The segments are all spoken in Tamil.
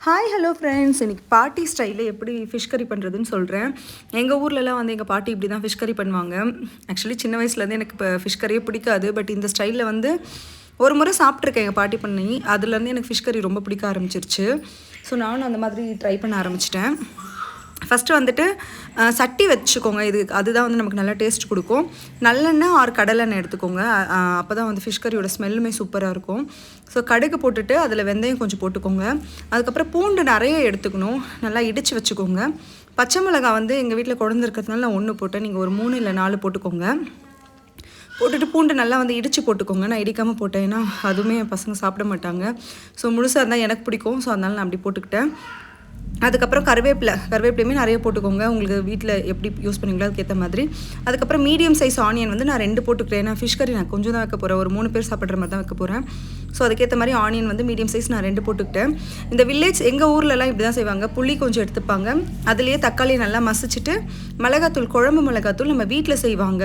ஹாய் ஹலோ ஃப்ரெண்ட்ஸ், இன்றைக்கி பார்ட்டி ஸ்டைலில் எப்படி ஃபிஷ் கறி பண்ணுறதுன்னு சொல்கிறேன். எங்கள் ஊர்லலாம் வந்து எங்கள் பாட்டி இப்படி தான் ஃபிஷ் கறி பண்ணுவாங்க. ஆக்சுவலி சின்ன வயசுலேருந்து எனக்கு இப்போ ஃபிஷ் கறியே பிடிக்காது. பட் இந்த ஸ்டைலில் வந்து ஒரு முறை சாப்பிட்ருக்கேன் எங்கள் பாட்டி பண்ணி. அதுலேருந்து எனக்கு ஃபிஷ் கறி ரொம்ப பிடிக்க ஆரம்பிச்சிருச்சு. ஸோ நானும் அந்த மாதிரி ட்ரை பண்ண ஆரம்பிச்சிட்டேன். ஃபஸ்ட்டு வந்துட்டு சட்டி வச்சுக்கோங்க. அதுதான் வந்து நமக்கு நல்லா டேஸ்ட் கொடுக்கும். நல்லெண்ணெய் ஆர் கடலெண்ணெய் எடுத்துக்கோங்க. அப்போ தான் வந்து ஃபிஷ் கறியோட ஸ்மெல்லுமே சூப்பராக இருக்கும். ஸோ கடுகு போட்டுட்டு அதில் வெந்தயம் கொஞ்சம் போட்டுக்கோங்க. அதுக்கப்புறம் பூண்டு நிறைய எடுத்துக்கணும். நல்லா இடித்து வச்சுக்கோங்க. பச்சை மிளகாய் வந்து எங்கள் வீட்டில் குழந்தை இருக்கிறதுனால நான் 1 போட்டேன். நீங்கள் ஒரு 3 இல்லை 4 போட்டுக்கோங்க. போட்டுட்டு பூண்டு நல்லா வந்து இடித்து போட்டுக்கோங்க. நான் இடிக்காமல் போட்டேன், ஏன்னா அதுவுமே என் பசங்க சாப்பிட மாட்டாங்க. ஸோ முழுசாக இருந்தால் எனக்கு பிடிக்கும். ஸோ அதனால் நான் அப்படி போட்டுக்கிட்டேன். அதுக்கப்புறம் கருவேப்பிலையுமே நிறைய போட்டுக்கோங்க. உங்களுக்கு வீட்டில் எப்படி யூஸ் பண்ணுவீங்களோ அதுக்கேற்ற மாதிரி. அதுக்கப்புறம் மீடியம் சைஸ் ஆனியன் வந்து நான் 2 போட்டுக்கிறேன். ஏன்னா ஃபிஷ் கறி நான் கொஞ்சம் தான் வைக்க போகிறேன். ஒரு 3 பேர் சாப்பிட்ற மாதிரி தான் வைக்க போகிறேன். ஸோ அதுக்கேற்ற மாதிரி ஆனியன் வந்து மீடியம் சைஸ் நான் 2 போட்டுக்கிட்டேன். இந்த வில்லேஜ் எங்கள் ஊர்லலாம் இப்படி தான் செய்வாங்க. புளி கொஞ்சம் எடுத்துப்பாங்க. அதுலேயே தக்காளியை நல்லா மசிச்சுட்டு மிளகாத்தூள், குழம்பு மிளகாத்தூள் நம்ம வீட்டில் செய்வாங்க,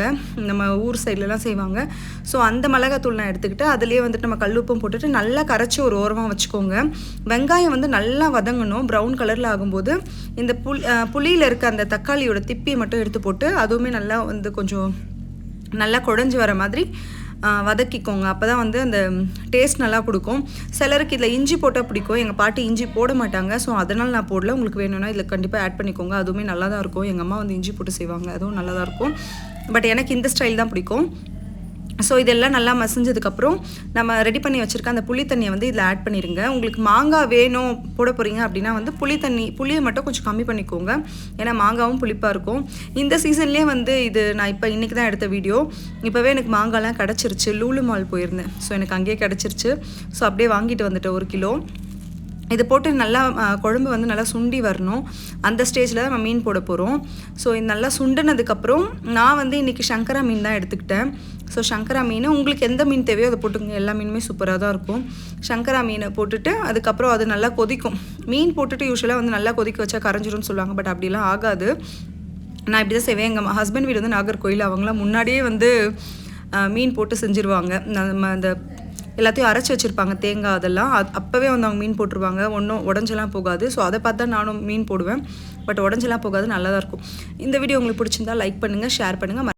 நம்ம ஊர் சைட்லலாம் செய்வாங்க. ஸோ அந்த மிளகாத்தூள் நான் எடுத்துக்கிட்டு அதுலேயே வந்துட்டு நம்ம கல்லுப்பும் போட்டுட்டு நல்லா கரைச்சி ஒரு ஓரமாக வச்சுக்கோங்க. வெங்காயம் வந்து நல்லா வதங்கணும். ப்ரௌன் கலரில் ஆகும்போது இந்த புளியில் இருக்க அந்த தக்காளியோட திப்பியை மட்டும் எடுத்து போட்டு அதுவுமே நல்லா வந்து கொஞ்சம் நல்லா குழஞ்சி வர மாதிரி வதக்கிக்கோங்க. அப்போ தான் வந்து அந்த டேஸ்ட் நல்லா கொடுக்கும். சிலருக்கு இதில் இஞ்சி போட்டால் பிடிக்கும். எங்கள் பாட்டி இஞ்சி போட மாட்டாங்க. ஸோ அதனால் நான் போடல. உங்களுக்கு வேணும்னா இதில் கண்டிப்பாக ஆட் பண்ணிக்கோங்க. அதுவுமே நல்லா தான் இருக்கும். எங்கள் அம்மா வந்து இஞ்சி போட்டு செய்வாங்க, அதுவும் நல்லா தான் இருக்கும். பட் எனக்கு இந்த ஸ்டைல் தான் பிடிக்கும். ஸோ இதெல்லாம் நல்லா மசிஞ்சதுக்கப்புறம் நம்ம ரெடி பண்ணி வச்சுருக்க அந்த புளி தண்ணியை வந்து இதில் ஆட் பண்ணிடுங்க. உங்களுக்கு மாங்காய் வேணும் போட போகிறீங்க அப்படின்னா வந்து புளியை மட்டும் கொஞ்சம் கம்மி பண்ணிக்கோங்க. ஏன்னா மாங்காவும் புளிப்பாக இருக்கும். இந்த சீசன்லேயே வந்து இது நான் இப்போ இன்றைக்கி தான் எடுத்த வீடியோ. இப்போவே எனக்கு மாங்காய்லாம் கிடச்சிருச்சு. லூலு மால் போயிருந்தேன். ஸோ எனக்கு அங்கேயே கிடச்சிருச்சு. ஸோ அப்படியே வாங்கிட்டு வந்துட்டேன் 1 கிலோ. இது போட்டு நல்லா குழம்பு வந்து நல்லா சுண்டி வரணும். அந்த ஸ்டேஜில் தான் நம்ம மீன் போட போகிறோம். ஸோ இது நல்லா சுண்டினதுக்கப்புறம் நான் வந்து இன்றைக்கி சங்கரா மீன் தான் எடுத்துக்கிட்டேன். ஸோ சங்கரா மீன் உங்களுக்கு எந்த மீன் தேவையோ அதை போட்டுக்கோங்க. எல்லா மீனுமே சூப்பராக தான் இருக்கும். சங்கரா மீனை போட்டுட்டு அதுக்கப்புறம் அது நல்லா கொதிக்கும். மீன் போட்டுட்டு யூஸ்வலாக வந்து நல்லா கொதிக்க வச்சா கரைஞ்சிரும்னு சொல்லுவாங்க. பட் அப்படிலாம் ஆகாது. நான் இப்படி தான் செய்வேன். எங்கள் ஹஸ்பண்ட் வீடு வந்து நாகர்கோயில். அவங்களாம் முன்னாடியே வந்து மீன் போட்டு செஞ்சுருவாங்க. நம்ம அந்த எல்லாத்தையும் அரைச்சி வச்சுருப்பாங்க, தேங்காய் அதெல்லாம். அப்போவே வந்து அவங்க மீன் போட்டுருவாங்க. ஒன்றும் உடஞ்செல்லாம் போகாது. ஸோ அதை பார்த்து தான் நானும் மீன் போடுவேன். பட் உடஞ்செல்லாம் போகாது, நல்லா தான் இருக்கும். இந்த வீடியோ உங்களுக்கு பிடிச்சிருந்தா லைக் பண்ணுங்கள், ஷேர் பண்ணுங்கள்.